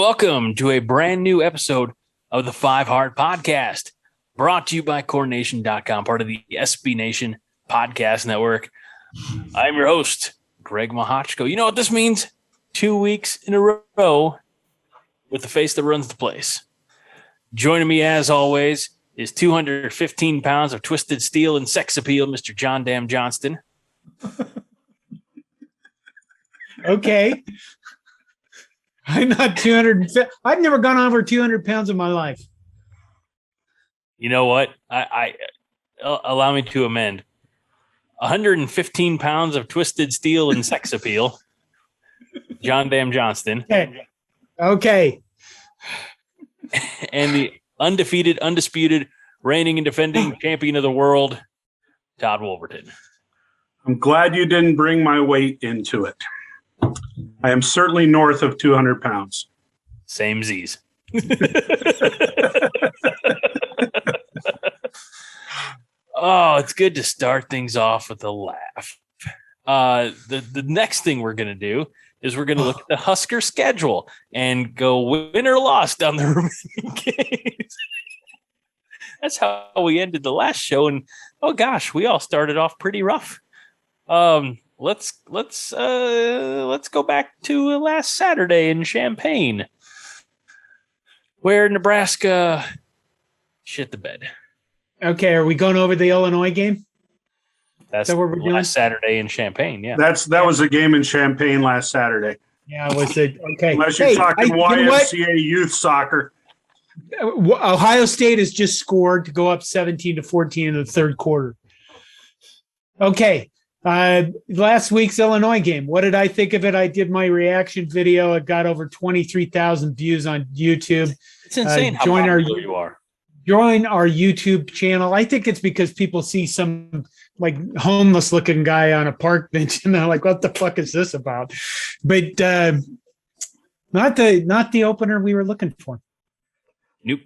welcome to a brand new episode of the 5 Heart Podcast, brought to you by CoreNation.com, part of the SB Nation Podcast Network. I'm your host, Greg Mahochko. You know what this means? 2 weeks in a row with the face that runs the place. Joining me, as always, is 215 pounds of twisted steel and sex appeal, Mr. John Dam Johnston. Okay. I'm not 200. I've never gone over 200 pounds in my life. You know what? I allow me to amend. 115 pounds of twisted steel and sex appeal. John Dam Johnston. Okay. And the undefeated, undisputed, reigning and defending champion of the world, Todd Wolverton. I'm glad you didn't bring my weight into it. I am certainly north of 200 pounds. Same Z's. Oh, it's good to start things off with a laugh. The next thing we're going to do is we're going to look at the Husker schedule and go win or loss down the remaining games. That's how we ended the last show. And, oh, gosh, we all started off pretty rough. Let's go back to last Saturday in Champaign, where Nebraska shit the bed. Okay, are we going over the Illinois game? That's what we're doing? Last Saturday in Champaign. Yeah, that was a game in Champaign last Saturday. Yeah, was it? Okay, unless you're talking YMCA youth soccer. Ohio State has just scored to go up 17-14 in the third quarter. Okay. Last week's Illinois game. What did I think of it? I did my reaction video. It got over 23,000 views on YouTube. It's insane how popular you are. Join our YouTube channel. I think it's because people see some like homeless looking guy on a park bench and they're like, what the fuck is this about? But not the opener we were looking for. Nope.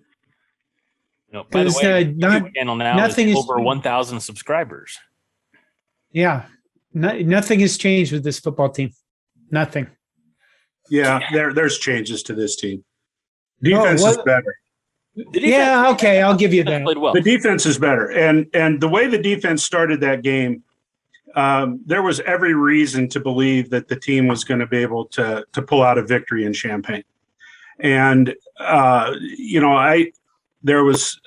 No. By the way, YouTube channel now nothing is over 1,000 subscribers. Yeah, nothing has changed with this football team. Nothing. Yeah, there's changes to this team. Defense is better. Yeah, okay, I'll give you that. Played well. The defense is better, and the way the defense started that game, there was every reason to believe that the team was going to be able to pull out a victory in Champaign. And there was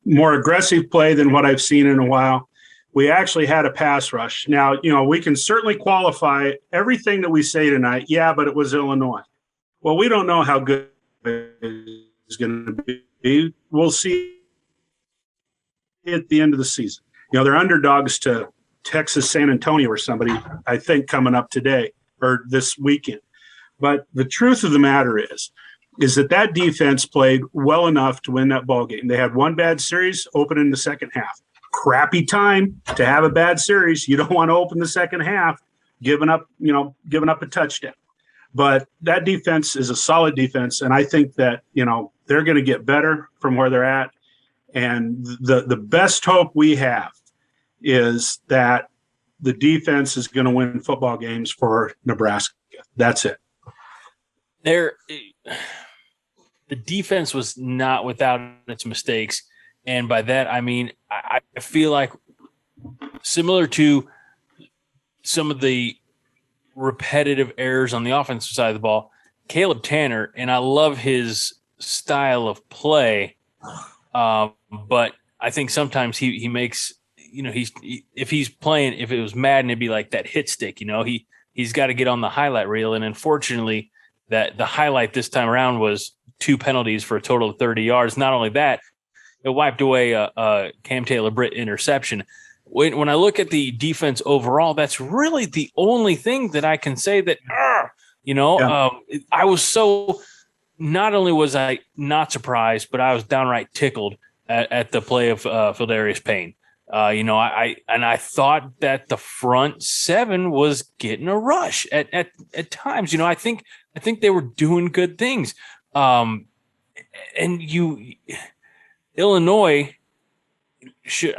more aggressive play than what I've seen in a while. We actually had a pass rush. Now, we can certainly qualify everything that we say tonight. Yeah, but it was Illinois. Well, we don't know how good it's going to be. We'll see at the end of the season. They're underdogs to Texas, San Antonio or somebody, I think, coming up today or this weekend. But the truth of the matter is that defense played well enough to win that ball game. They had one bad series open in the second half. Crappy time to have a bad series. You don't want to open the second half giving up a touchdown. But that defense is a solid defense, and I think that they're going to get better from where they're at. And the best hope we have is that the defense is going to win football games for Nebraska. That's it. The defense was not without its mistakes. And by that, I mean, I feel like similar to some of the repetitive errors on the offensive side of the ball, Caleb Tanner, and I love his style of play, but I think sometimes he makes, if he's playing, if it was Madden, it'd be like that hit stick, he's got to get on the highlight reel. And unfortunately, that the highlight this time around was 2 penalties for a total of 30 yards. Not only that, it wiped away a Cam Taylor-Britt interception. When I look at the defense overall, that's really the only thing that I can say that, I was so – not only was I not surprised, but I was downright tickled at the play of Phildarius Payne. I thought that the front seven was getting a rush at times. I think they were doing good things. Illinois should,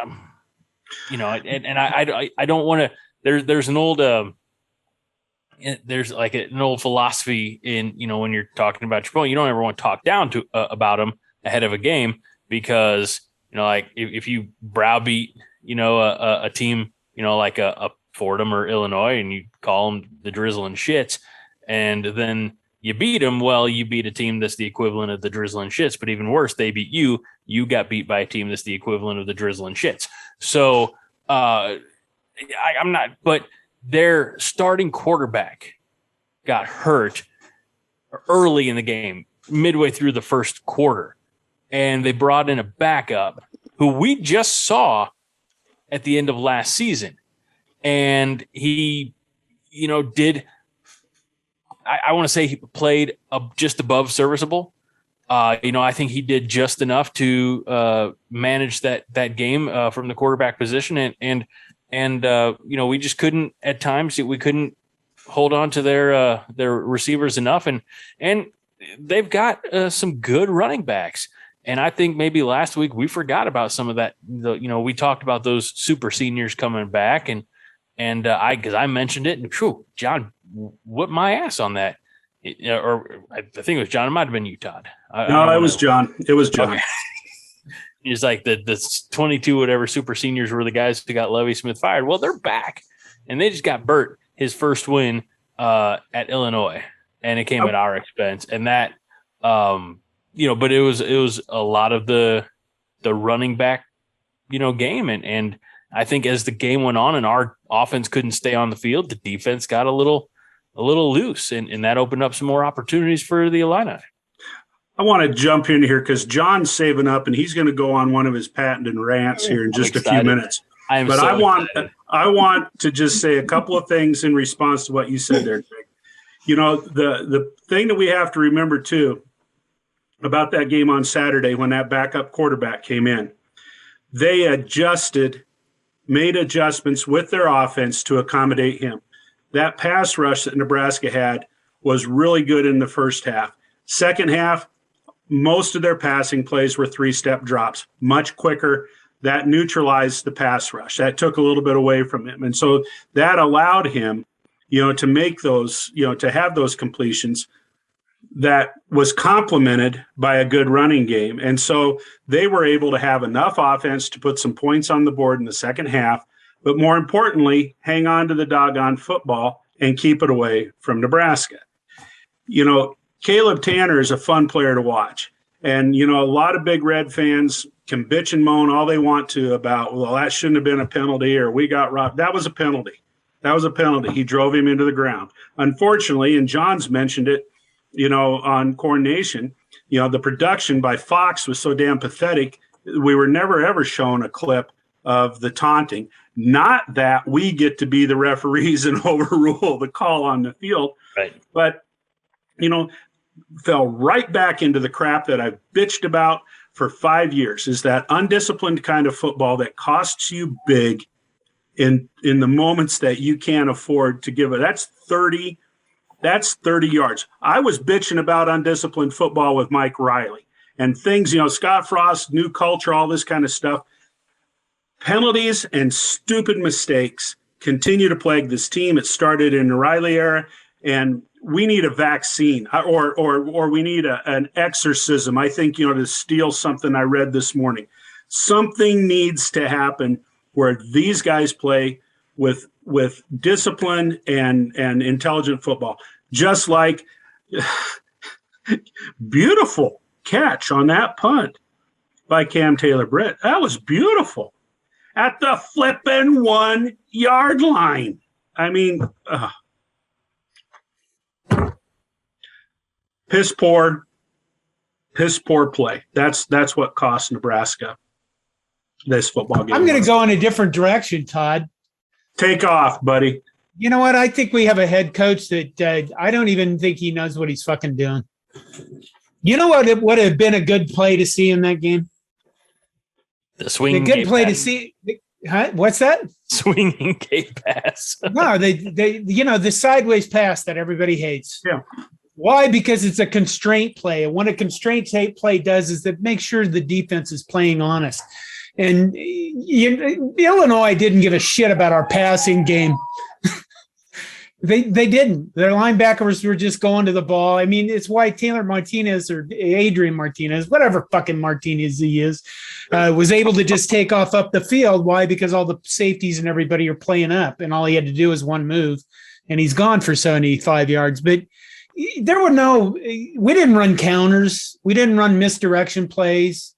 I don't want to. There's an old there's like an old philosophy in, when you're talking about your opponent, you don't ever want to talk down to about them ahead of a game, because, like if you browbeat, a team, like a Fordham or Illinois, and you call them the drizzling shits, and then you beat them, well, you beat a team that's the equivalent of the drizzling shits. But even worse, they beat you. You got beat by a team that's the equivalent of the drizzling shits. So I'm not, but their starting quarterback got hurt early in the game, midway through the first quarter. And they brought in a backup who we just saw at the end of last season. And he, did, I want to say he played just above serviceable. I think he did just enough to manage that game from the quarterback position. And we just couldn't, at times, we couldn't hold on to their receivers enough. And they've got some good running backs. And I think maybe last week we forgot about some of that. We talked about those super seniors coming back, because I mentioned it, and John whipped my ass on that. Or I think it was John. It might have been you, Todd. No, it was John. It was John. Okay. He's like the 22 whatever super seniors were the guys who got Lovie Smith fired. Well, they're back, and they just got Burt his first win at Illinois, and it came at our expense. And that, but it was a lot of the running back, game, and I think as the game went on and our offense couldn't stay on the field, the defense got a little loose, and that opened up some more opportunities for the Illini. I want to jump in here because John's saving up, and he's going to go on one of his patented rants here in just a few minutes. I want to just say a couple of things in response to what you said there, Greg. The thing that we have to remember too about that game on Saturday when that backup quarterback came in, they made adjustments with their offense to accommodate him. That pass rush that Nebraska had was really good in the first half. Second half, most of their passing plays were 3-step drops, much quicker. That neutralized the pass rush. That took a little bit away from him. And so that allowed him, to make those, to have those completions that was complemented by a good running game. And so they were able to have enough offense to put some points on the board in the second half, but more importantly, hang on to the doggone football and keep it away from Nebraska. Caleb Tanner is a fun player to watch. And, a lot of Big Red fans can bitch and moan all they want to about, well, that shouldn't have been a penalty or we got robbed. That was a penalty. He drove him into the ground. Unfortunately, and John's mentioned it, on Corn Nation, the production by Fox was so damn pathetic. We were never, ever shown a clip of the taunting. Not that we get to be the referees and overrule the call on the field, right? But, fell right back into the crap that I've bitched about for 5 years, is that undisciplined kind of football that costs you big in the moments that you can't afford to give it. That's 30 yards. I was bitching about undisciplined football with Mike Riley and things, Scott Frost, new culture, all this kind of stuff. Penalties and stupid mistakes continue to plague this team. It started in the Riley era, and we need a vaccine or we need an exorcism. I think, to steal something I read this morning. Something needs to happen where these guys play with discipline and intelligent football. Just like beautiful catch on that punt by Cam Taylor-Britt. That was beautiful. At the flippin' 1 yard line. I mean, piss poor play. That's what cost Nebraska this football game. I'm going to go in a different direction, Todd. Take off, buddy. You know what? I think we have a head coach that I don't even think he knows what he's fucking doing. You know what? It would have been a good play to see in that game. The swinging. The good play to see. Huh? What's that? Swinging gate pass. No, they the sideways pass that everybody hates. Yeah. Why? Because it's a constraint play. And what a constraint play does is that makes sure the defense is playing honest. And Illinois didn't give a shit about our passing game. They didn't. Their linebackers were just going to the ball. I mean, it's why Taylor Martinez or Adrian Martinez, whatever fucking Martinez he is, was able to just take off up the field. Why? Because all the safeties and everybody are playing up, and all he had to do was one move, and he's gone for 75 yards. But we didn't run counters. We didn't run misdirection plays.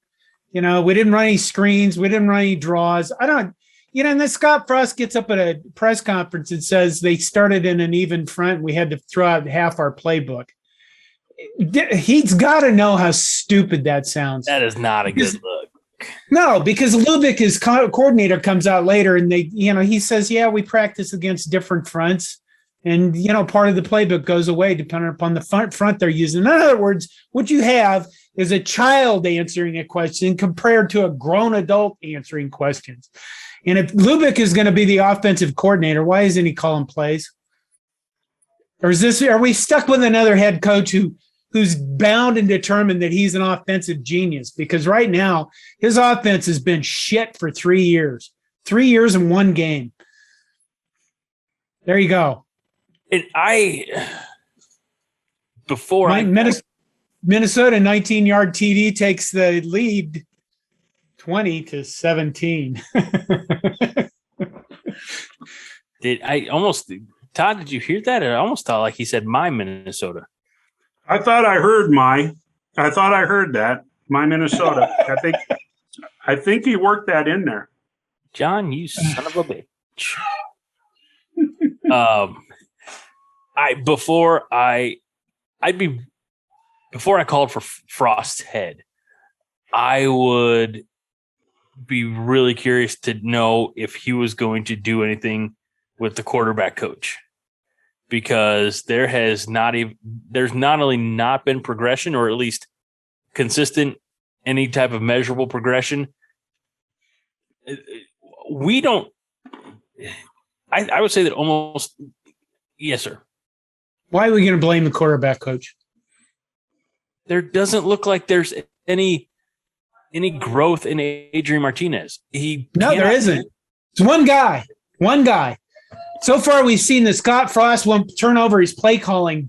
We didn't run any screens. We didn't run any draws. And then Scott Frost gets up at a press conference and says they started in an even front. We had to throw out half our playbook. He's got to know how stupid that sounds. That is not a good look. No, because Lubick, his coordinator, comes out later and he says, yeah, we practice against different fronts. And, part of the playbook goes away depending upon the front they're using. In other words, what you have is a child answering a question compared to a grown adult answering questions. And if Lubick is going to be the offensive coordinator, why isn't he calling plays? Or are we stuck with another head coach who's bound and determined that he's an offensive genius? Because right now his offense has been shit for 3 years. 3 years and one game. There you go. And Minnesota 19-yard TD takes the lead 20-17. Todd, did you hear that? I almost thought like he said my Minnesota. I thought I heard that. My Minnesota. I think he worked that in there. John, you son of a bitch. Before I called for Frost's head, I would be really curious to know if he was going to do anything with the quarterback coach, because there's not only not been progression, or at least consistent, any type of measurable progression. I would say that almost, yes, sir. Why are we going to blame the quarterback coach? There doesn't look like there's any growth in Adrian Martinez. There isn't. It's one guy. So far, we've seen that Scott Frost won't turn over his play calling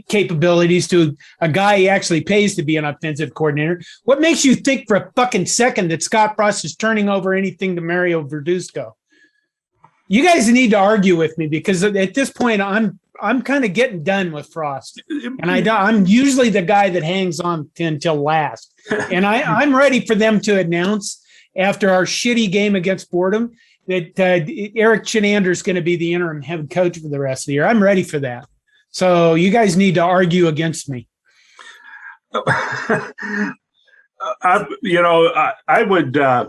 capabilities to a guy he actually pays to be an offensive coordinator. What makes you think for a fucking second that Scott Frost is turning over anything to Mario Verduzco? You guys need to argue with me, because at this point, I'm kind of getting done with Frost, and I'm usually the guy that hangs on until last. And I'm ready for them to announce after our shitty game against Fordham that Eric Chinander is going to be the interim head coach for the rest of the year. I'm ready for that. So you guys need to argue against me. I would. I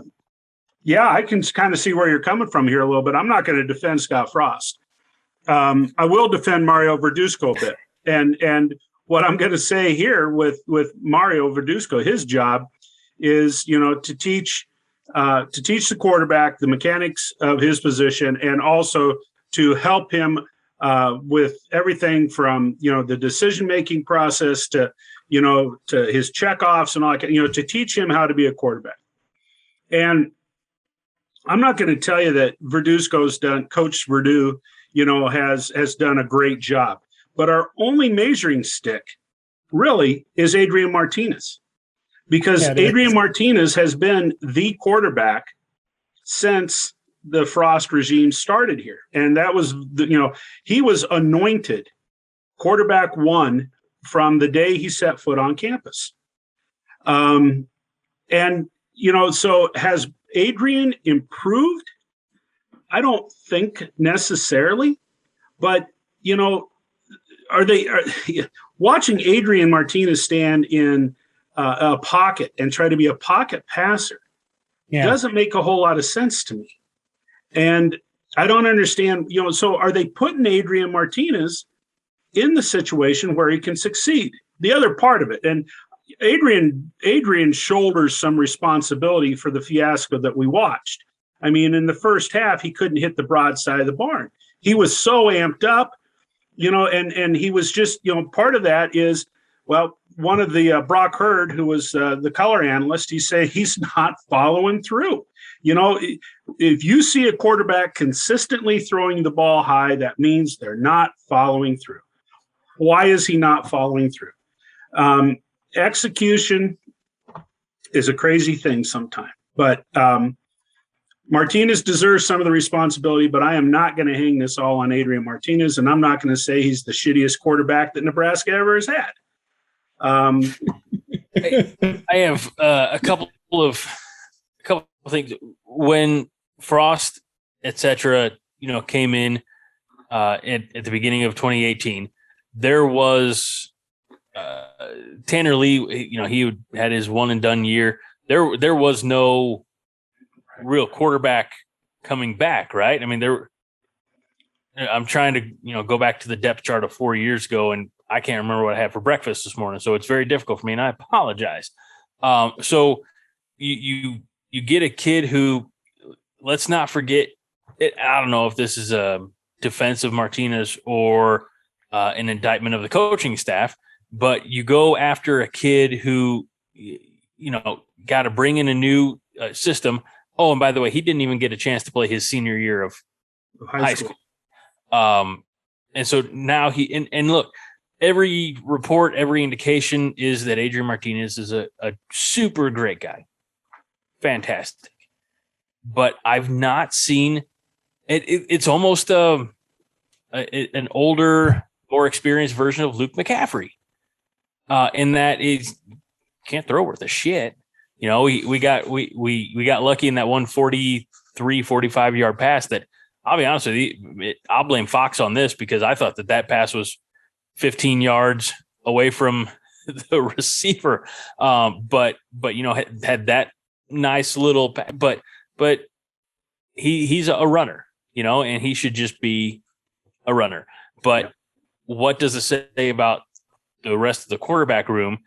can kind of see where you're coming from here a little bit. I'm not going to defend Scott Frost. I will defend Mario Verduzco a bit. And what I'm going to say here with Mario Verduzco, his job is, to teach the quarterback the mechanics of his position, and also to help him with everything from, the decision-making process to his checkoffs and all that, to teach him how to be a quarterback. And I'm not going to tell you that Coach Verdue, has done a great job. But our only measuring stick really is Adrian Martinez, because Adrian Martinez has been the quarterback since the Frost regime started here. And that was, he was anointed quarterback one from the day he set foot on campus. So has Adrian improved? I don't think necessarily, but watching Adrian Martinez stand in a pocket and try to be a pocket passer doesn't make a whole lot of sense to me. And I don't understand, so are they putting Adrian Martinez in the situation where he can succeed? The other part of it, and Adrian shoulders some responsibility for the fiasco that we watched. I mean, in the first half, he couldn't hit the broadside of the barn. He was so amped up, and he was just, part of that is, one of the Brock Hurd, who was the color analyst, he said he's not following through. If you see a quarterback consistently throwing the ball high, that means they're not following through. Why is he not following through? Execution is a crazy thing sometimes, but Martinez deserves some of the responsibility, but I am not going to hang this all on Adrian Martinez, and I'm not going to say he's the shittiest quarterback that Nebraska ever has had. I have a couple of things. When Frost, etc., came in at the beginning of 2018, there was Tanner Lee. He had his one and done year. There was no real quarterback coming back, right? I mean, I'm trying to go back to the depth chart of 4 years ago, and I can't remember what I had for breakfast this morning, so it's very difficult for me, and I apologize. So you get a kid who, let's not forget it. I don't know if this is a defense of Martinez or an indictment of the coaching staff, but you go after a kid who, got to bring in a new system. Oh, and by the way, he didn't even get a chance to play his senior year of high school. And so now and look, every report, every indication is that Adrian Martinez is a super great guy. Fantastic. But I've not seen it. It's almost an older, more experienced version of Luke McCaffrey. In that he can't throw worth a shit. We got lucky in that 143, 45-yard pass that, I'll be honest with you, I'll blame Fox on this, because I thought that pass was 15 yards away from the receiver. But had that nice little, but he's a runner, and he should just be a runner. But what does it say about the rest of the quarterback room?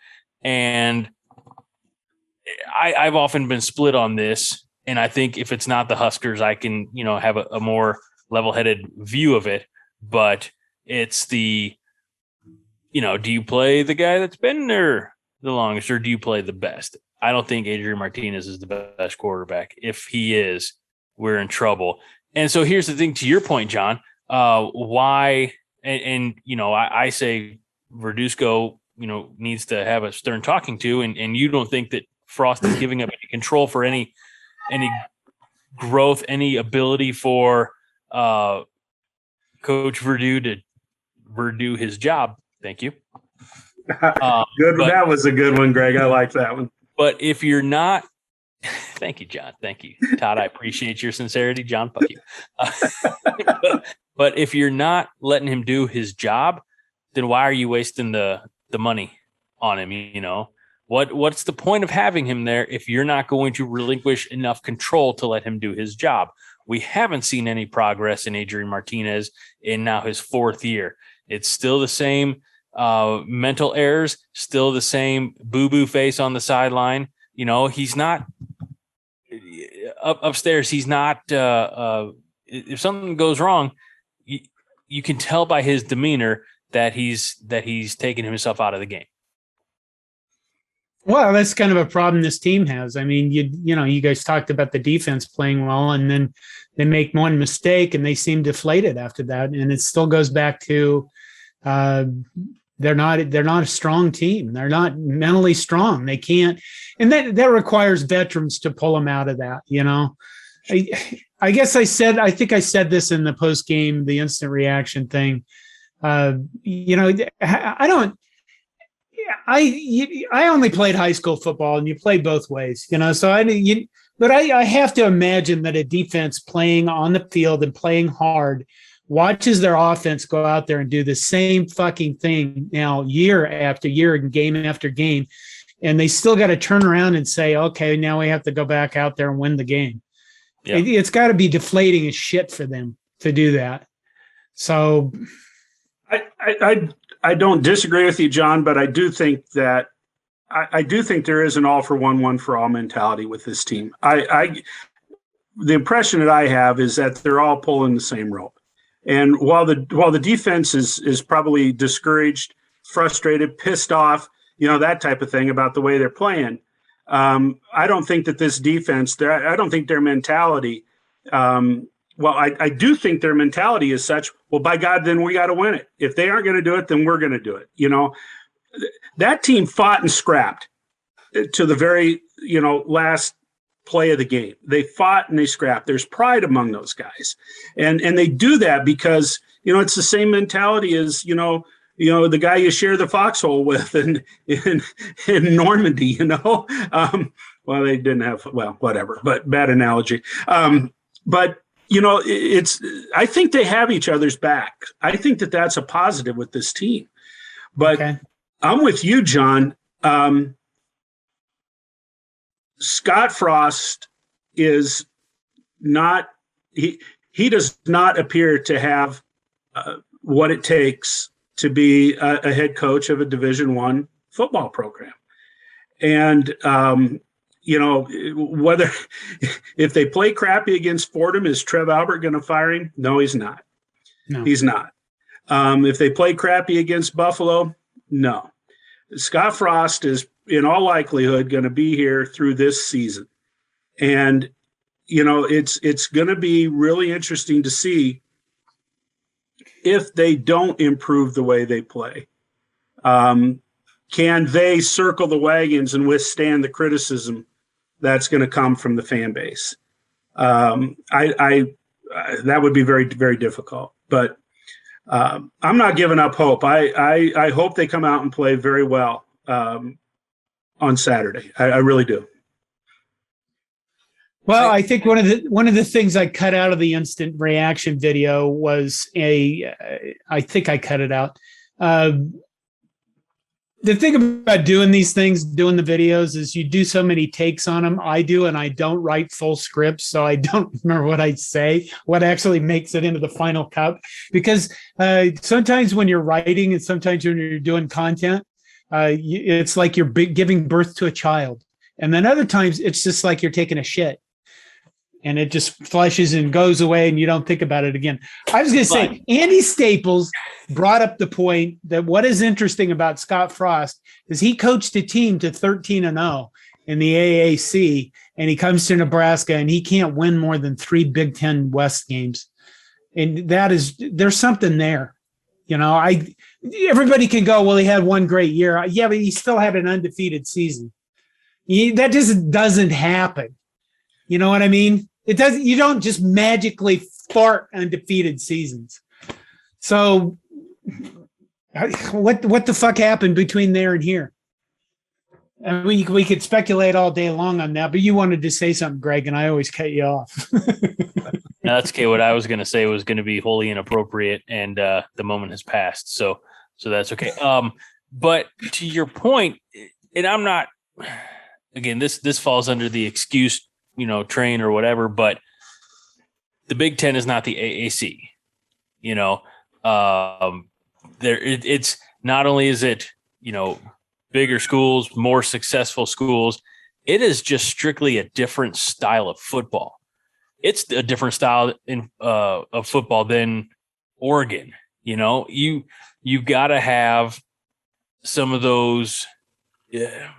And I've often been split on this, and I think if it's not the Huskers, I can, have a more level-headed view of it. But it's the, do you play the guy that's been there the longest, or do you play the best? I don't think Adrian Martinez is the best quarterback. If he is, we're in trouble. And so here's the thing, to your point, John, why, I say Verduzco, needs to have a stern talking to, and you don't think that Frost is giving up any control for any growth, any ability for Coach Verdue to Verdue his job. Thank you. Good. That was a good one, Greg. I like that one. But if you're not, thank you, John. Thank you, Todd. I appreciate your sincerity, John. Fuck you. But if you're not letting him do his job, then why are you wasting the money on him? What's the point of having him there if you're not going to relinquish enough control to let him do his job? We haven't seen any progress in Adrian Martinez in now his fourth year. It's still the same mental errors, still the same boo-boo face on the sideline. He's not upstairs. He's not. If something goes wrong, you can tell by his demeanor that he's taking himself out of the game. Well, that's kind of a problem this team has. I mean, you guys talked about the defense playing well, and then they make one mistake and they seem deflated after that. And it still goes back to they're not a strong team. They're not mentally strong. They can't, and that requires veterans to pull them out of that. I guess I think I said this in the post game, the instant reaction thing. I only played high school football, and you play both ways, so but I have to imagine that a defense playing on the field and playing hard watches their offense go out there and do the same fucking thing now year after year and game after game. And they still got to turn around and say, okay, now we have to go back out there and win the game. Yeah. It's got to be deflating as shit for them to do that. So I don't disagree with you, John, but I do think that there is an all for one for all mentality with this team. The impression that I have is that they're all pulling the same rope. And while the defense is probably discouraged, frustrated, pissed off, that type of thing about the way they're playing, I don't think that this defense, I don't think their mentality, I do think their mentality is such, well, by God, then we got to win it. If they aren't going to do it, then we're going to do it. That team fought and scrapped to the very, last play of the game. They fought and they scrapped. There's pride among those guys. And they do that because, it's the same mentality as, the guy you share the foxhole with in Normandy, well, they didn't have, whatever, but bad analogy. But I think they have each other's back. I think that that's a positive with this team. But okay. I'm with you, John. Scott Frost is not, he does not appear to have what it takes to be a head coach of a Division I football program. And, whether if they play crappy against Fordham, is Trev Albert going to fire him? No, he's not. No. He's not. If they play crappy against Buffalo, no. Scott Frost is in all likelihood going to be here through this season. And, it's going to be really interesting to see if they don't improve the way they play. Can they circle the wagons and withstand the criticism that's going to come from the fan base? That would be very, very difficult. But I'm not giving up hope. I hope they come out and play very well on Saturday. I really do. Well, I think one of the things I cut out of the instant reaction video was I think I cut it out. The thing about doing these things, doing the videos, is you do so many takes on them. I do, and I don't write full scripts, so I don't remember what I say, what actually makes it into the final cut. Because sometimes when you're writing and sometimes when you're doing content, it's like you're giving birth to a child. And then other times it's just like you're taking a shit. And it just flushes and goes away and you don't think about it again. I was going to say, Andy Staples brought up the point that what is interesting about Scott Frost is he coached a team to 13-0 in the AAC, and he comes to Nebraska and he can't win more than 3 Big Ten West games. And there's something there. Everybody can go, well, he had one great year. Yeah, but he still had an undefeated season. That just doesn't happen. You know what I mean? It doesn't. You don't just magically fart undefeated seasons. So, what the fuck happened between there and here? I mean, we could speculate all day long on that, but you wanted to say something, Greg, and I always cut you off. No, that's okay. What I was going to say was going to be wholly inappropriate, and the moment has passed. So that's okay. But to your point, and I'm not. Again, this falls under the excuse, train or whatever, but the Big Ten is not the AAC. It's not only is it, bigger schools, more successful schools, it is just strictly a different style of football. It's a different style of football than Oregon. You've got to have some of those. Yeah.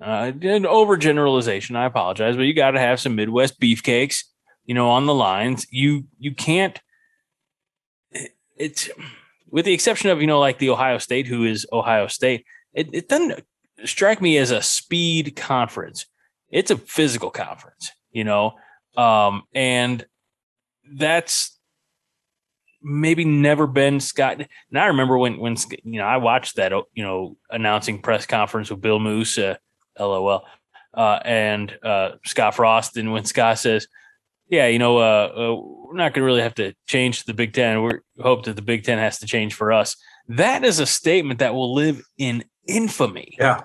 Overgeneralization, I apologize, but you got to have some Midwest beefcakes, on the lines. You can't. It's with the exception of like the Ohio State, who is Ohio State. It doesn't strike me as a speed conference. It's a physical conference, and that's maybe never been Scott. And I remember when I watched that announcing press conference with Bill Moose. LOL. And Scott Frost. And when Scott says, yeah, we're not going to really have to change the Big Ten. We hope that the Big Ten has to change for us. That is a statement that will live in infamy. Yeah.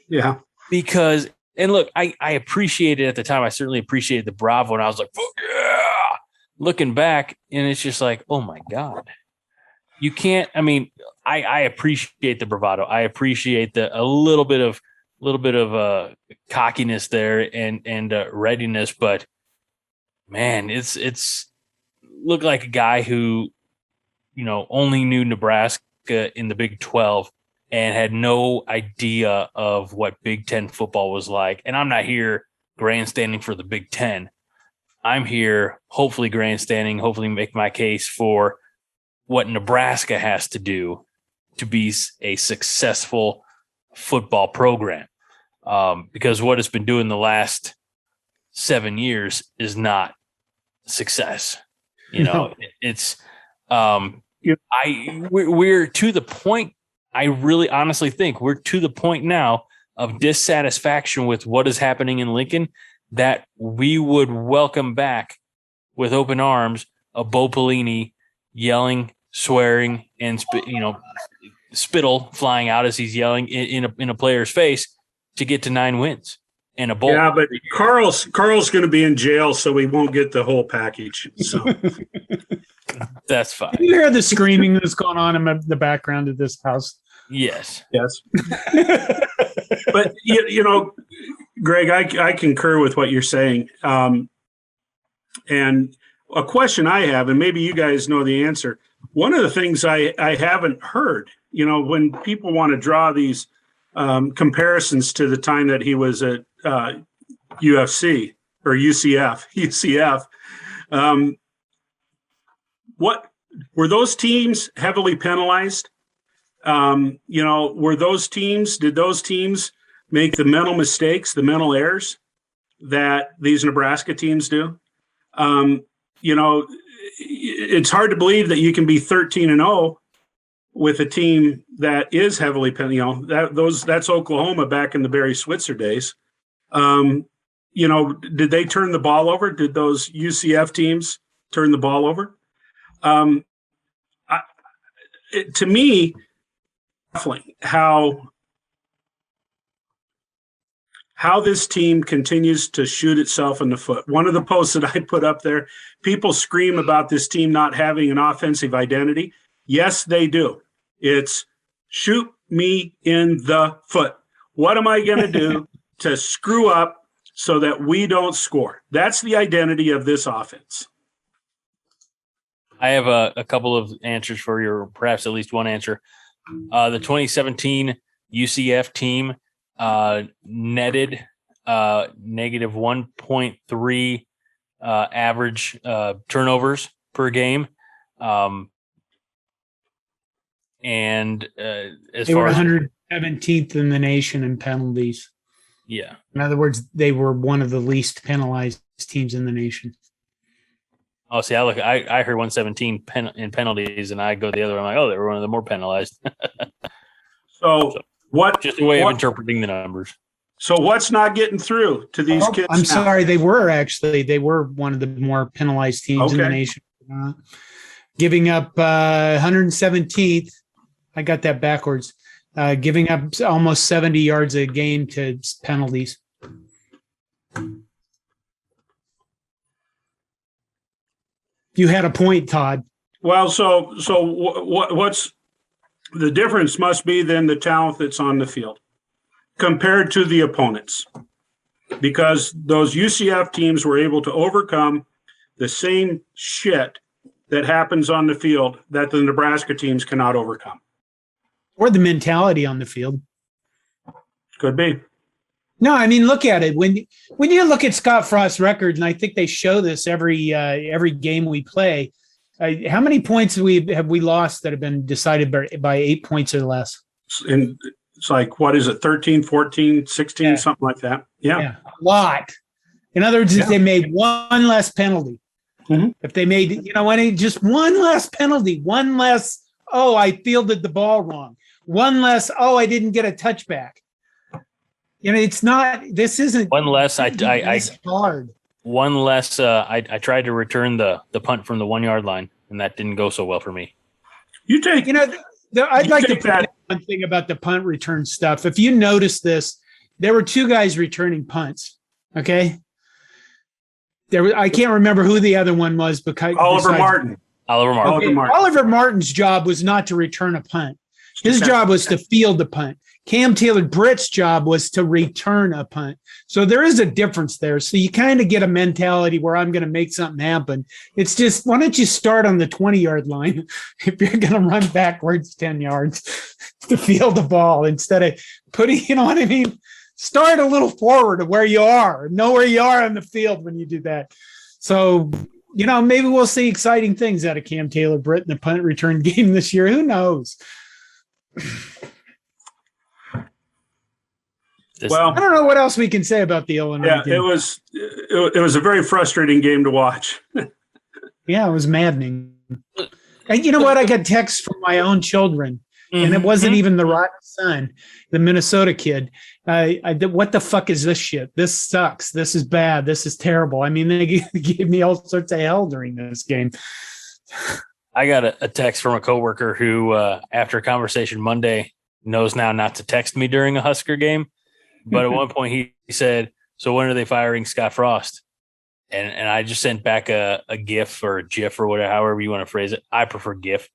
Yeah. Because, and look, I appreciated it at the time. I certainly appreciated the bravo. And I was like, fuck yeah. Looking back, and it's just like, oh my God. You can't, I appreciate the bravado. I appreciate a little bit of cockiness there and readiness, but man, it's looked like a guy who only knew Nebraska in the Big 12 and had no idea of what Big Ten football was like. And I'm not here grandstanding for the Big Ten. I'm here hopefully grandstanding, hopefully make my case for what Nebraska has to do to be a successful football program. Because what it's been doing the last 7 years is not success. It's we're to the point. I really honestly think we're to the point now of dissatisfaction with what is happening in Lincoln that we would welcome back with open arms a Bo Pelini yelling, swearing, and spittle flying out as he's yelling in a player's face to get to 9 wins and a bowl. Yeah, but Carl's going to be in jail, so we won't get the whole package. So that's fine. Can you hear the screaming that's going on in the background of this house? Yes. But Greg, I concur with what you're saying. And a question I have, and maybe you guys know the answer. One of the things I haven't heard, when people want to draw these comparisons to the time that he was at UFC or UCF, what were those teams heavily penalized? Did those teams make the mental mistakes, the mental errors that these Nebraska teams do? It's hard to believe that you can be 13-0 with a team that is heavily penalized. That's Oklahoma back in the Barry Switzer days. Did they turn the ball over? Did those UCF teams turn the ball over? To me, how this team continues to shoot itself in the foot. One of the posts that I put up there, people scream about this team not having an offensive identity. Yes, they do. It's shoot me in the foot. What am I going to do to screw up so that we don't score? That's the identity of this offense. I have a couple of answers for you, or perhaps at least one answer. The 2017 UCF team netted negative 1.3 average turnovers per game. And as they far were as 117th in the nation in penalties. Yeah. In other words, they were one of the least penalized teams in the nation. Oh, see, I heard 117 in penalties, and I go the other way. I'm like, oh, they were one of the more penalized. So what? Just a way of interpreting the numbers. So what's not getting through to these kids? I'm sorry, they were one of the more penalized teams in the nation, giving up 117th. I got that backwards. Giving up almost 70 yards a game to penalties. You had a point, Todd. Well, so what's the difference? Must be then the talent that's on the field compared to the opponents, because those UCF teams were able to overcome the same shit that happens on the field that the Nebraska teams cannot overcome. Or the mentality on the field. Could be. No, I mean, look at it. When you look at Scott Frost's record, and I think they show this every game we play, how many points have we lost that have been decided by 8 points or less? And it's like, what is it, 13, 14, 16, something like that? Yeah. A lot. In other words, if they made one less penalty, if they made, just one less penalty, one less, I fielded the ball wrong, one less, I didn't get a touchback. It's not. This isn't one less. hard. One less. I tried to return the punt from the 1 yard line, and that didn't go so well for me. I'd like to point out one thing about the punt return stuff. If you notice this, there were 2 guys returning punts. Okay. I can't remember who the other one was, because Oliver Martin. Oliver Martin's job was not to return a punt. His job was to field the punt. Cam Taylor-Britt's job was to return a punt. So there is a difference there. So you kind of get a mentality where I'm going to make something happen. It's just, why don't you start on the 20-yard line if you're going to run backwards 10 yards to field the ball instead of putting, you know what I mean? Start a little forward of where you are. Know where you are on the field when you do that. So, you know, maybe we'll see exciting things out of Cam Taylor-Britt in the punt return game this year. Who knows? Well, I don't know what else we can say about the Illinois game. It was a very frustrating game to watch. Yeah, it was maddening. And you know what? I got texts from my own children, and it wasn't even the rotten son, the Minnesota kid. What the fuck is this shit? This sucks. This is bad. This is terrible. I mean, they gave me all sorts of hell during this game. I got a text from a coworker who, after a conversation Monday, knows now not to text me during a Husker game. But at one point he said, "So when are they firing Scott Frost?" And I just sent back a GIF or a GIF or whatever, however you want to phrase it. I prefer GIF.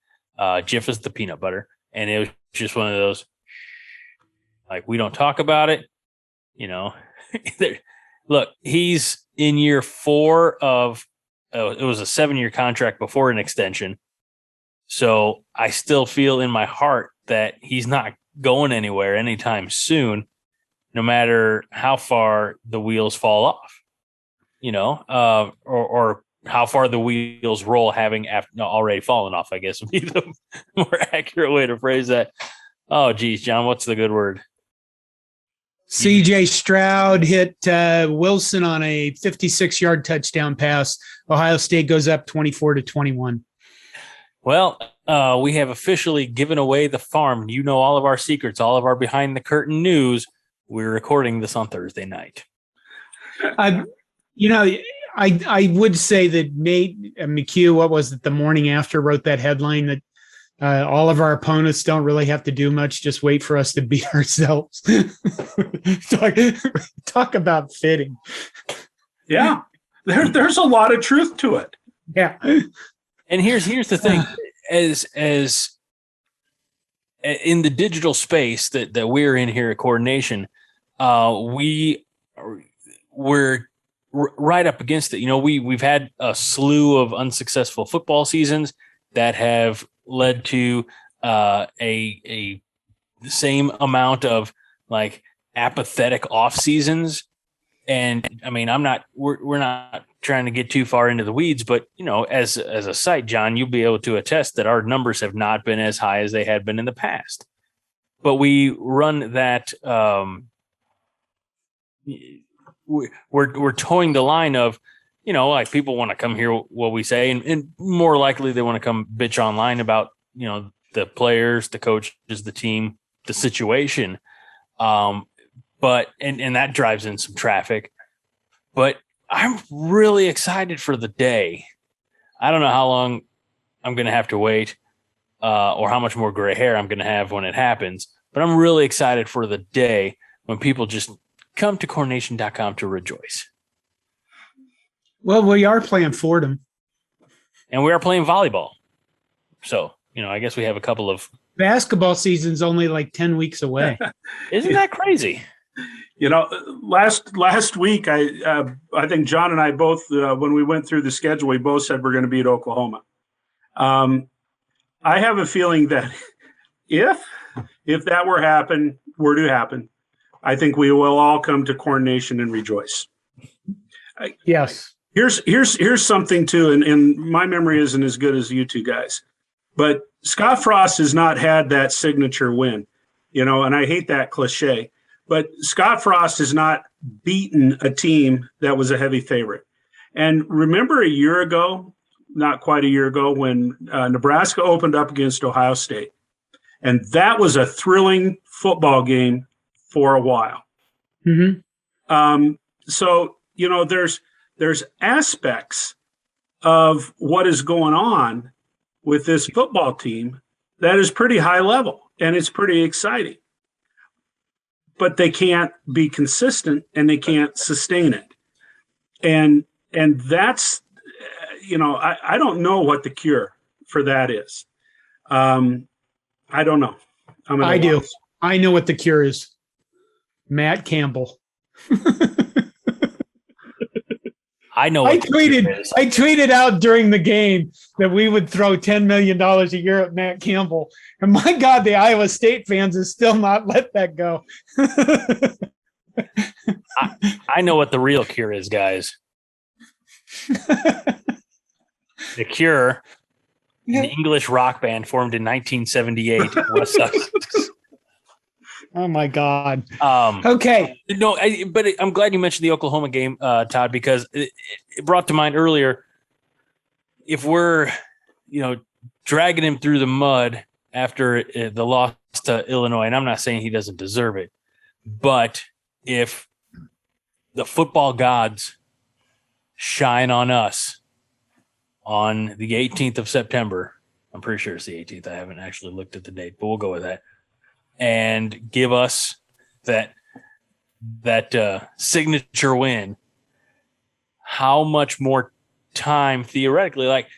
GIF is the peanut butter, and it was just one of those, like, we don't talk about it. You know, look, he's in year 4 of it was a 7-year contract before an extension. So I still feel in my heart that he's not going anywhere anytime soon, no matter how far the wheels fall off, you know, or how far the wheels roll, having already fallen off, I guess would be the more accurate way to phrase that. Oh, geez, John, what's the good word? CJ Stroud hit Wilson on a 56-yard touchdown pass. Ohio State goes up 24-21. Well, we have officially given away the farm. You know all of our secrets, all of our behind the curtain news. We're recording this on Thursday night. You know, I would say that Nate McHugh, what was it, the morning after, wrote that headline that all of our opponents don't really have to do much, just wait for us to beat ourselves. Talk about fitting. Yeah, there's a lot of truth to it. Yeah. And here's the thing, as in the digital space that we're in here at Coordination, we're right up against it. You know, we've had a slew of unsuccessful football seasons that have led to a same amount of like apathetic off seasons. And I mean, we're not trying to get too far into the weeds, but you know, as a site, John, you'll be able to attest that our numbers have not been as high as they had been in the past. But we run that we're towing the line of, you know, like people want to come hear what we say, and more likely they want to come bitch online about, you know, the players, the coaches, the team, the situation. But that drives in some traffic. But I'm really excited for the day. I don't know how long I'm going to have to wait or how much more gray hair I'm going to have when it happens. But I'm really excited for the day when people just come to coordination.com to rejoice. Well, we are playing Fordham. And we are playing volleyball. So, you know, I guess we have a couple of... Basketball season's only like 10 weeks away. Isn't that crazy? You know, last week, I think John and I both, when we went through the schedule, we both said we're going to beat Oklahoma. I have a feeling that if that were to happen, I think we will all come to Coordination and rejoice. Yes. Here's something too, and my memory isn't as good as you two guys, but Scott Frost has not had that signature win, you know, and I hate that cliche. But Scott Frost has not beaten a team that was a heavy favorite. And remember a year ago, not quite a year ago, when Nebraska opened up against Ohio State. And that was a thrilling football game for a while. Mm-hmm. So, you know, there's aspects of what is going on with this football team that is pretty high level, and it's pretty exciting. But they can't be consistent and they can't sustain it. And that's, you know, I don't know what the cure for that is. I don't know. I do. I know what the cure is. Matt Campbell. I know. I tweeted out during the game that we would throw $10 million a year at Matt Campbell. And my God, the Iowa State fans have still not let that go. I know what the real cure is, guys. The Cure, an English rock band formed in 1978, West Sussex. Oh my God. Okay. No, but I'm glad you mentioned the Oklahoma game, Todd, because it brought to mind earlier. If we're, dragging him through the mud after the loss to Illinois, and I'm not saying he doesn't deserve it, but if the football gods shine on us on the 18th of September, I'm pretty sure it's the 18th. I haven't actually looked at the date, but we'll go with that. And give us that signature win. How much more time theoretically? Like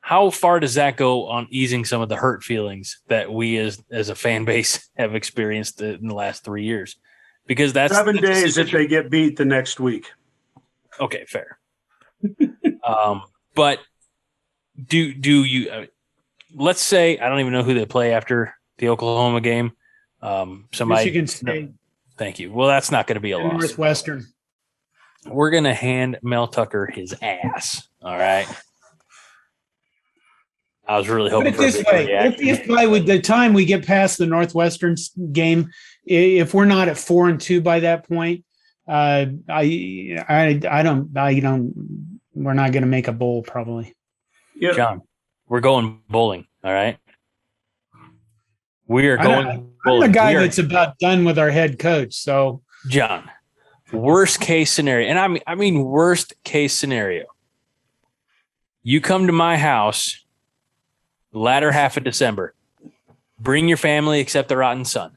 how far does that go on easing some of the hurt feelings that we as a fan base have experienced in the last 3 years? Because that's 7 days if they get beat the next week. Okay, fair. But do you? Let's say I don't even know who they play after the Oklahoma game. Somebody. Michigan State. No, thank you. Well, that's not going to be a loss. Northwestern. We're going to hand Mel Tucker his ass. All right. I was really hoping for this way. If by the time we get past the Northwestern game, if we're not at 4-2 by that point, I don't. We're not going to make a bowl probably. Yeah. John, we're going bowling. All right. We are going bowling. I'm the guy that's about done with our head coach. So, John, worst case scenario, and I mean worst case scenario. You come to my house latter half of December. Bring your family except the rotten sun.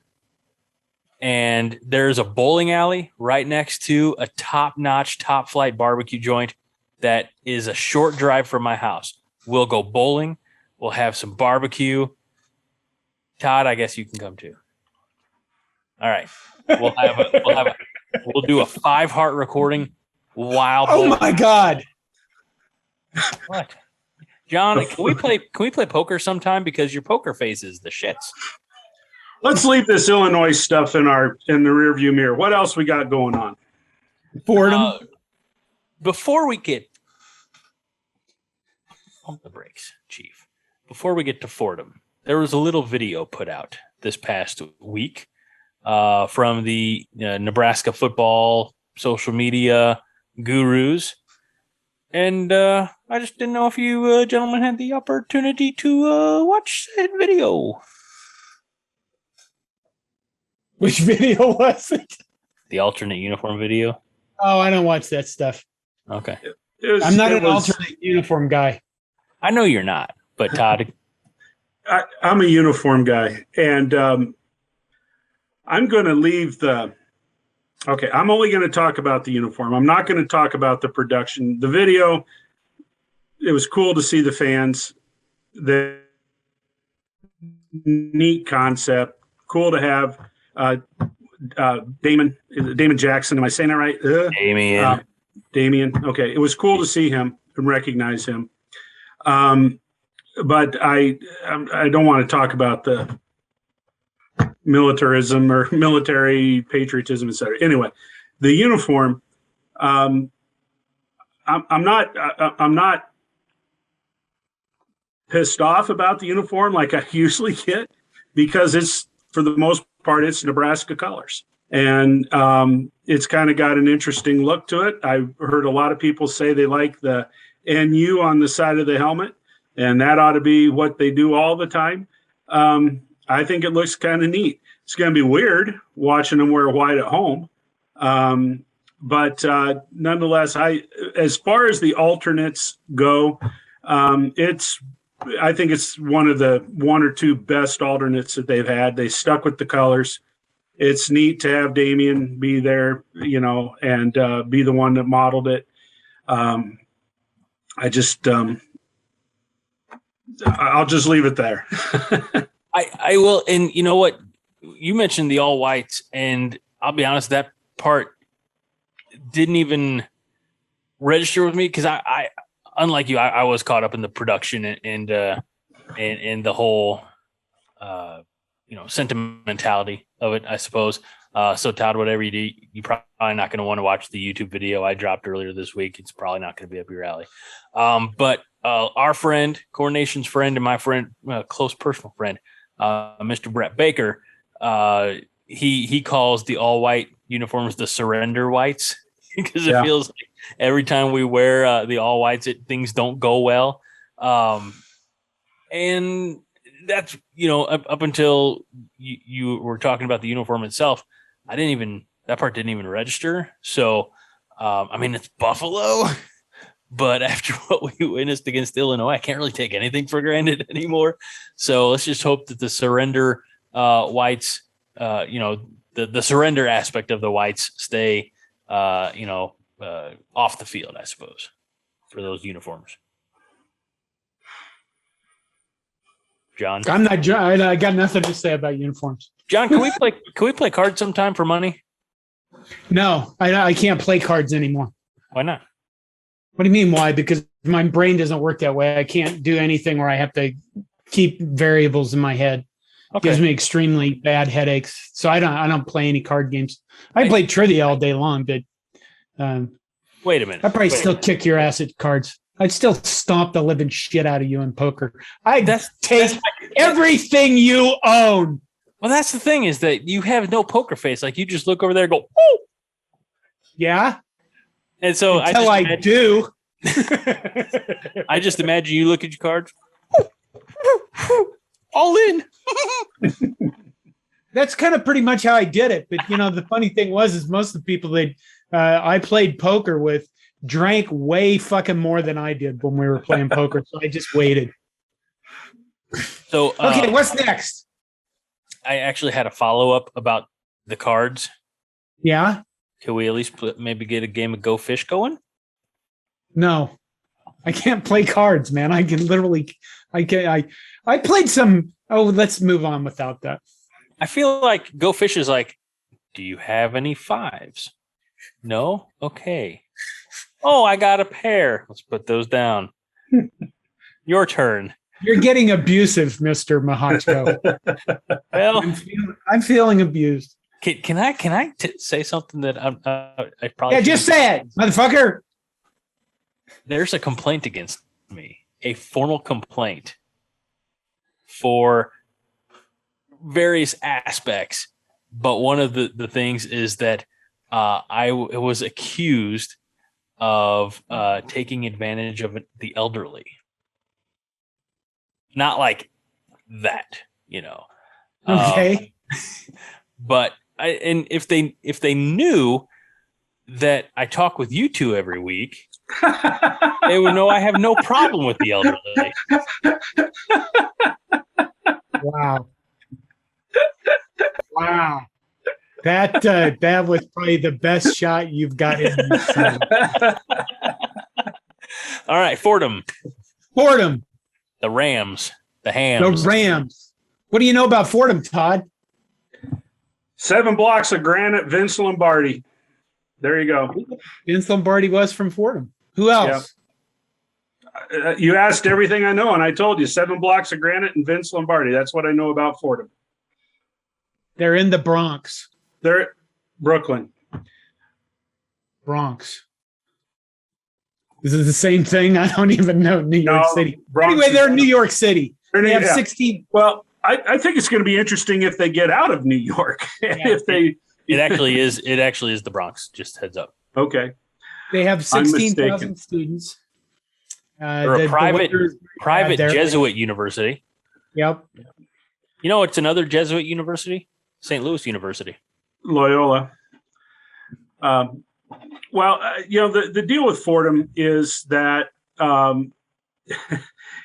And there's a bowling alley right next to a top-notch, top-flight barbecue joint that is a short drive from my house. We'll go bowling. We'll have some barbecue. Todd, I guess you can come too. All right. We'll do a 5-heart recording while bowling. Oh my God. What? John, can we play poker sometime? Because your poker face is the shits. Let's leave this Illinois stuff in the rearview mirror. What else we got going on? Fordham. Before we get pump the brakes, Chief. Before we get to Fordham, there was a little video put out this past week from the Nebraska football social media gurus. And I just didn't know if you gentlemen had the opportunity to watch that video. Which video was it? The alternate uniform video. Oh, I don't watch that stuff. Okay. I'm not an alternate uniform guy. I know you're not, but Todd. I'm a uniform guy, and I'm going to leave okay, I'm only going to talk about the uniform. I'm not going to talk about the production. The video, it was cool to see the fans. The neat concept. Cool to have Damon Jackson. Am I saying that right? Damien. Okay. It was cool to see him and recognize him. But I don't want to talk about the militarism or military patriotism, etc. Anyway, the uniform. I'm not pissed off about the uniform like I usually get, because it's, for the most part, it's Nebraska colors, and it's kind of got an interesting look to it. I've heard a lot of people say they like the NU on the side of the helmet, and that ought to be what they do all the time. I think it looks kind of neat. It's going to be weird watching them wear white at home. But nonetheless, as far as the alternates go, I think it's one of the 1 or 2 best alternates that they've had. They stuck with the colors. It's neat to have Damien be there, and be the one that modeled it. I'll just leave it there. I will. And you know what? You mentioned the all whites, and I'll be honest, that part didn't even register with me because I unlike you, I was caught up in the production and the whole sentimentality of it, I suppose. So Todd, whatever you do, you're probably not going to want to watch the YouTube video I dropped earlier this week. It's probably not going to be up your alley. But our friend, Coronation's friend, and my friend, close personal friend, Mr. Brett Baker, he calls the all white uniforms the surrender whites because it feels like every time we wear the all whites, things don't go well. And that's, up until you were talking about the uniform itself, that part didn't even register. So, it's Buffalo, but after what we witnessed against Illinois, I can't really take anything for granted anymore. So let's just hope that the surrender whites, the surrender aspect of the whites stay, off the field, I suppose, for those uniforms. John, I'm not. I got nothing to say about uniforms. John, can we play cards sometime for money? No, I can't play cards anymore. Why not? What do you mean? Why? Because my brain doesn't work that way. I can't do anything where I have to keep variables in my head. Okay. Gives me extremely bad headaches. So I don't play any card games. I play trivia all day long, but wait a minute. I'd probably still kick your ass at cards. I'd still stomp the living shit out of you in poker. I'd take everything you own. Well, that's the thing, is that you have no poker face. Like, you just look over there and go, "Woo!" Yeah. And so I do. I just imagine you look at your cards. All in. That's kind of pretty much how I did it. But, the funny thing is most of the people that I played poker with drank way fucking more than I did when we were playing poker. So I just waited. So, okay, what's next? I actually had a follow-up about the cards. Yeah. Can we at least maybe get a game of Go Fish going? No, I can't play cards, man. I played some. Oh, let's move on without that. I feel like Go Fish is like, do you have any fives? No? Okay. Oh, I got a pair. Let's put those down. Your turn. You're getting abusive, Mr. Mahatko. Well, I'm feeling abused. Can I say something that I probably... Yeah, just say it, motherfucker. There's a complaint against me, a formal complaint for various aspects. But one of the things is that I was accused of taking advantage of the elderly. Not like that, Okay. But if they knew that I talk with you two every week, they would know I have no problem with the elderly. Wow. Wow. That was probably the best shot you've gotten. All right, Fordham. The Rams. The Hams. The Rams. What do you know about Fordham, Todd? 7 blocks of granite, Vince Lombardi. There you go. Vince Lombardi was from Fordham. Who else? Yeah. You asked everything I know, and I told you 7 blocks of granite and Vince Lombardi. That's what I know about Fordham. They're in the Bronx. They're Brooklyn. Bronx. Is it the same thing? I don't even know. New York City. Bronx anyway, they're in New York City. They have 16. Well, I think it's going to be interesting if they get out of New York. It actually is the Bronx. Just heads up. Okay. They have 16,000 students. They're a private Jesuit university. Yep. It's another Jesuit university, St. Louis University. Loyola. The deal with Fordham is that they're an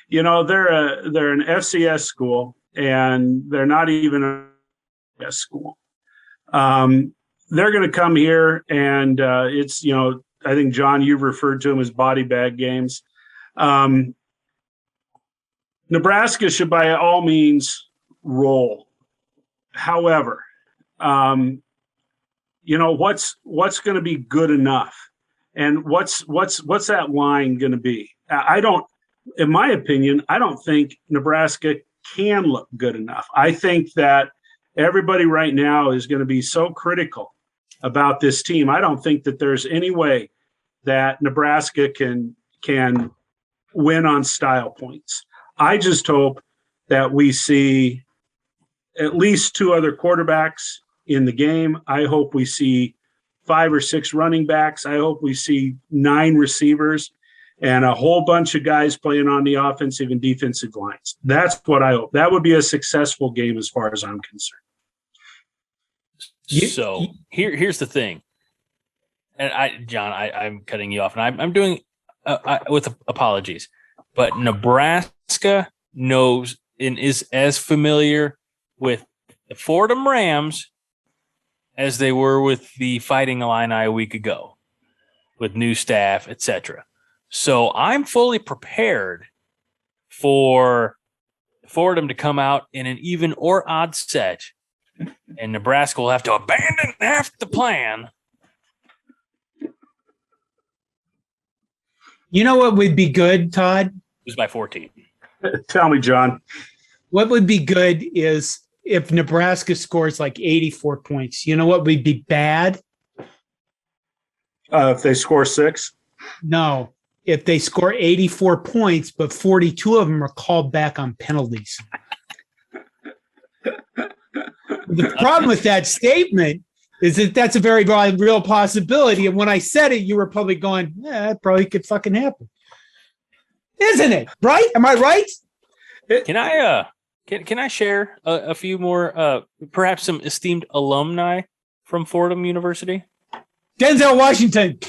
FCS school, and they're not even a FCS school. They're going to come here, and it's I think, John, you've referred to them as body bag games. Nebraska should by all means role. However, what's going to be good enough, and what's that line going to be? In my opinion, I don't think Nebraska can look good enough. I think that everybody right now is going to be so critical about this team. I don't think that there's any way that Nebraska can win on style points. I just hope that we see at least 2 other quarterbacks in the game. I hope we see 5 or 6 running backs. I hope we see 9 receivers and a whole bunch of guys playing on the offensive and defensive lines. That's what I hope. That would be a successful game as far as I'm concerned. So here's the thing. And I'm cutting you off, and I'm doing with apologies, but Nebraska knows and is as familiar with the Fordham Rams as they were with the Fighting Illini a week ago, with new staff, etc. So I'm fully prepared for Fordham to come out in an even or odd set, and Nebraska will have to abandon half the plan. You know what would be good, Todd? Lose by 14. Tell me, John. What would be good is if Nebraska scores like 84 points. You know what would be bad? If they score 6? No. If they score 84 points, but 42 of them are called back on penalties. The problem with that statement is that that's a very real possibility. And when I said it, you were probably going, yeah, that probably could fucking happen. Isn't it? Right? Am I right? Can I share a few more, perhaps some esteemed alumni from Fordham University? Denzel Washington.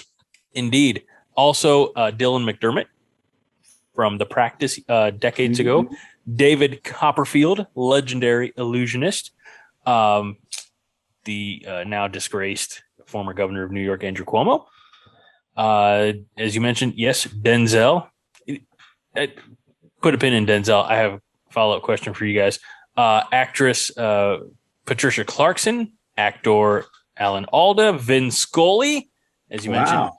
Indeed. Also, Dylan McDermott from The Practice decades ago. David Copperfield, legendary illusionist. The now disgraced former governor of New York, Andrew Cuomo. As you mentioned, yes, Denzel. Put a pin in Denzel. I have a follow-up question for you guys. Actress Patricia Clarkson, actor Alan Alda, Vin Scully, as you mentioned,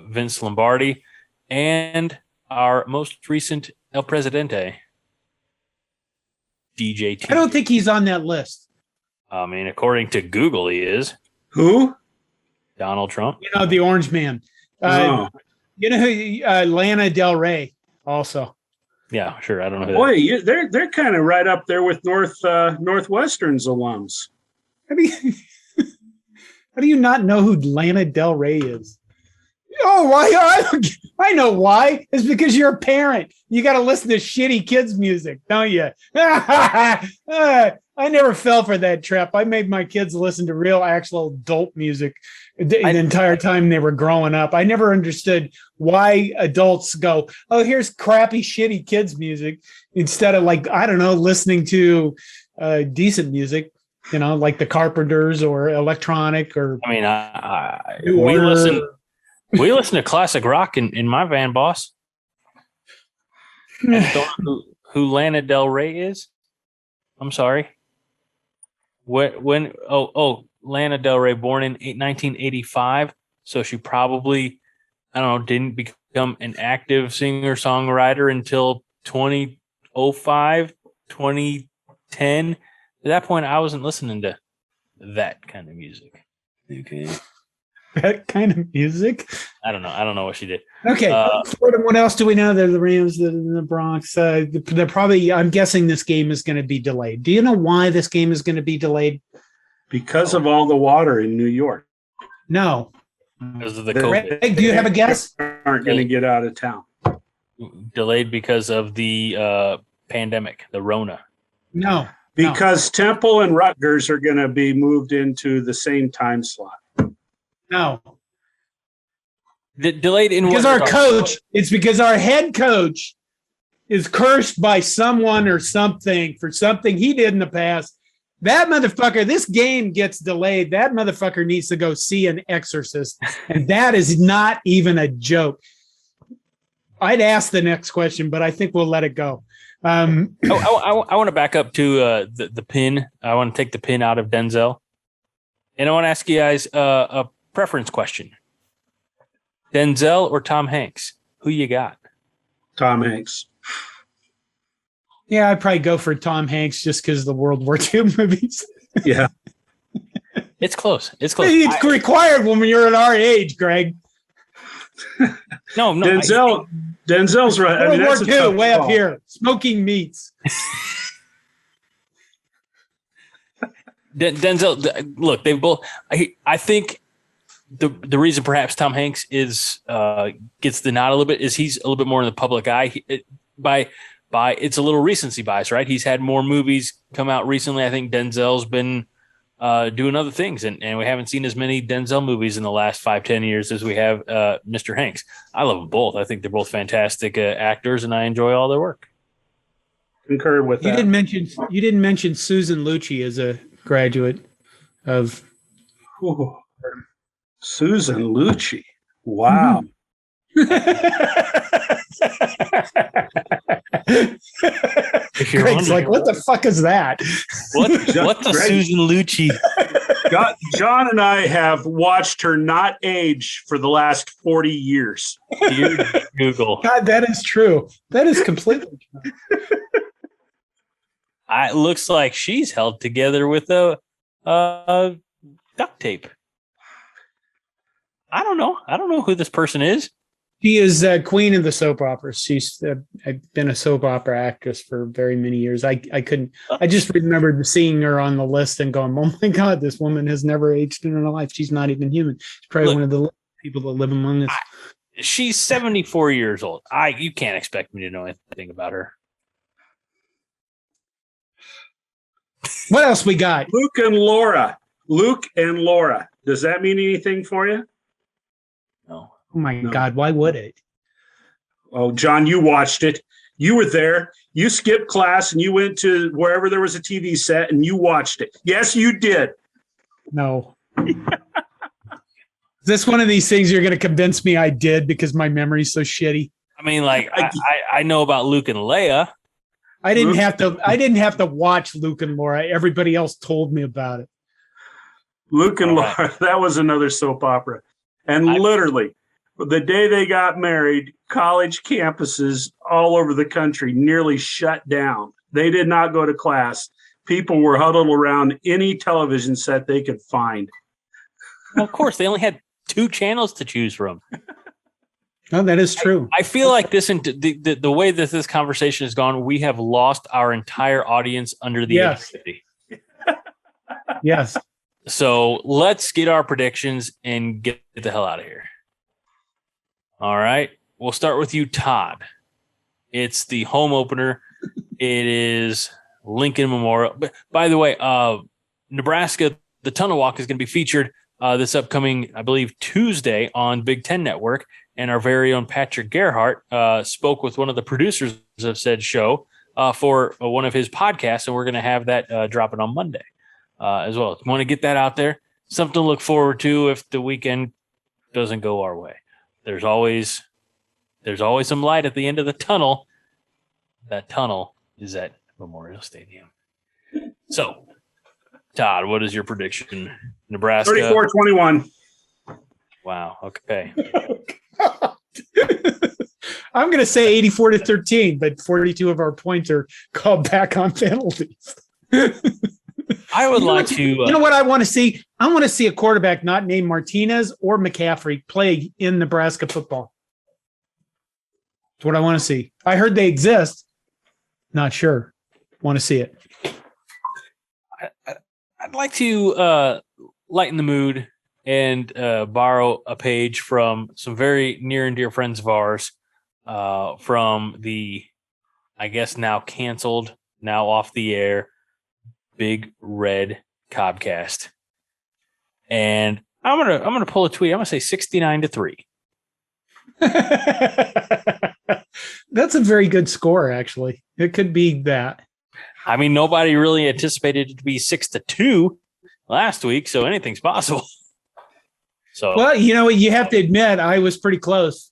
Vince Lombardi, and our most recent El Presidente, DJ T. I don't think he's on that list. I mean, according to Google, he is. Who? Donald Trump. You know, the Orange Man. You know who? Lana Del Rey also. Yeah, sure. I don't know who Boy, they're kind of right up there with Northwestern's alums. How do you not know who Lana Del Rey is? Oh, why? I know why. It's because you're a parent. You got to listen to shitty kids' music, don't you? I never fell for that trap. I made my kids listen to real, actual adult music the entire time they were growing up. I never understood why adults go, oh, here's crappy, shitty kids' music instead of, like, I don't know, listening to decent music, you know, like the Carpenters or electronic or. I mean, we listen to classic rock in my van, boss. I don't know who Lana Del Rey is. I'm sorry. Lana Del Rey, born in 1985, so she probably, I don't know, didn't become an active singer-songwriter until 2005, 2010. At that point, I wasn't listening to that kind of music. Okay. That kind of music? I don't know what she did. Okay. Fordham, what else do we know? They're the Rams, the Bronx. They're probably, I'm guessing this game is going to be delayed. Do you know why this game is going to be delayed? Because of all the water in New York. No. Because of the COVID. Greg, do you have a guess? Aren't going to get out of town. Delayed because of the pandemic, the Rona. No. Because Temple and Rutgers are going to be moved into the same time slot. No. Delayed in because our coach, it's because our head coach is cursed by someone or something for something he did in the past. That motherfucker, this game gets delayed. That motherfucker needs to go see an exorcist. And that is not even a joke. I'd ask the next question, but I think we'll let it go. I want to back up to the pin. I want to take the pin out of Denzel. And I want to ask you guys a preference question. Denzel or Tom Hanks? Who you got? Tom Hanks. Yeah, I'd probably go for Tom Hanks just because of the World War II movies. Yeah. It's close. It's close. It's required when you're at our age, Greg. No. Denzel's right. I mean, World that's War a II, way call. up here, smoking meats. Denzel, look, they both. I think the reason perhaps Tom Hanks is gets the nod a little bit is he's a little bit more in the public eye. By it's a little recency bias, right? He's had more movies come out recently. I think Denzel's been doing other things, and we haven't seen as many Denzel movies in the last 5-10 years as we have Mr. Hanks. I love them both. I think they're both fantastic actors, and I enjoy all their work. Concur with that. You didn't mention Susan Lucci as a graduate of. Ooh. Susan Lucci. Wow. Greg's like, what the fuck is that? What's a Susan Lucci? John and I have watched her not age for the last 40 years. Google. God, that is true. That is completely true. It looks like she's held together with a duct tape. I don't know who this person is. She is queen of the soap operas. She's been a soap opera actress for very many years. I just remembered seeing her on the list and going, oh my God, this woman has never aged in her life. She's not even human. She's probably one of the people that live among us. She's 74 years old. You can't expect me to know anything about her. What else we got? Luke and Laura. Does that mean anything for you? No. Oh my God, why would it? Oh, John, you watched it. You were there. You skipped class and you went to wherever there was a TV set and you watched it. Yes, you did. No. Is this one of these things you're going to convince me I did because my memory's so shitty? I mean, like I know about Luke and Leia. I didn't have to watch Luke and Laura. Everybody else told me about it. Luke and Laura, that was another soap opera. And literally, the day they got married, college campuses all over the country nearly shut down. They did not go to class. People were huddled around any television set they could find. Well, of course, they only had 2 channels to choose from. Oh, that is true. I feel like the way that this conversation has gone, we have lost our entire audience under the age of 50. Yes. So let's get our predictions and get the hell out of here. All right. We'll start with you, Todd. It's the home opener. It is Lincoln Memorial. By the way, Nebraska, the Tunnel Walk is going to be featured this upcoming, I believe, Tuesday on Big Ten Network. And our very own Patrick Gerhardt spoke with one of the producers of said show for one of his podcasts. And we're going to have that dropping on Monday as well. Want to get that out there. Something to look forward to if the weekend doesn't go our way. There's always some light at the end of the tunnel. That tunnel is at Memorial Stadium. So, Todd, what is your prediction? Nebraska 34-21. Wow. Okay. I'm going to say 84-13, but 42 of our points are called back on penalties. I would like to. You know what I want to see? I want to see a quarterback not named Martinez or McCaffrey play in Nebraska football. That's what I want to see. I heard they exist. Not sure. Want to see it. I'd like to lighten the mood and borrow a page from some very near and dear friends of ours from the, I guess now canceled, now off the air, Big Red Cobcast. And I'm gonna pull a tweet. I'm gonna say 69-3. That's a very good score, actually. It could be that. I mean, nobody really anticipated it to be 6-2 last week, so anything's possible. So, well, you know, you have to admit, I was pretty close.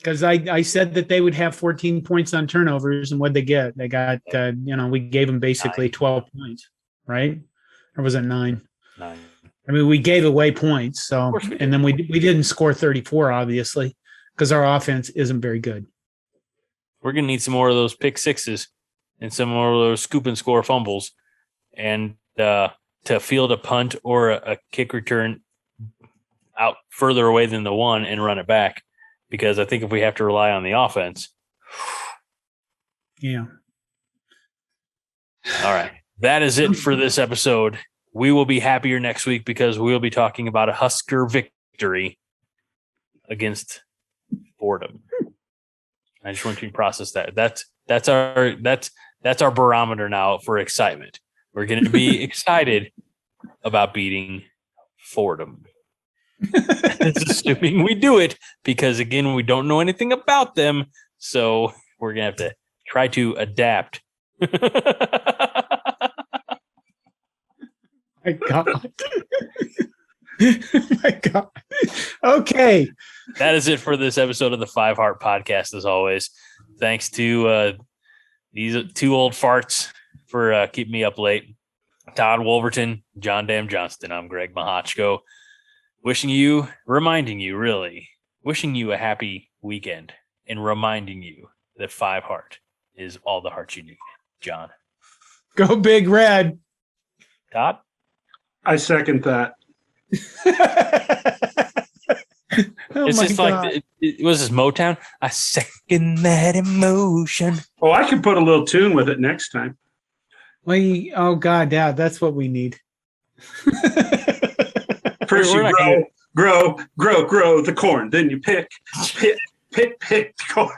because I said that they would have 14 points on turnovers, and what'd they get? They got, we gave them basically 9. 12 points, right? Or was it 9? 9. I mean, we gave away points. So, course we did. and then we didn't score 34, obviously, because our offense isn't very good. We're going to need some more of those pick sixes and some more of those scoop and score fumbles, and to field a punt or a kick return out further away than the one and run it back. Because I think if we have to rely on the offense. Yeah. All right. That is it for this episode. We will be happier next week because we'll be talking about a Husker victory against Fordham. I just want you to process that. That's our barometer now for excitement. We're going to be excited about beating Fordham. That's assuming we do it, because again, we don't know anything about them, so we're gonna have to try to adapt. My God. My God. Okay. That is it for this episode of the Five Heart Podcast. As always, thanks to these two old farts for keeping me up late. Todd Wolverton, John Dam Johnston. I'm Greg Mahochko. Wishing you a happy weekend and reminding you that 5 Heart is all the heart you need. John. Go Big Red. Todd? I second that. It's just God. like, it was this Motown. I second that emotion. Oh, I can put a little tune with it next time. Oh God, yeah, that's what we need. First We're you not grow the corn. Then you pick the corn.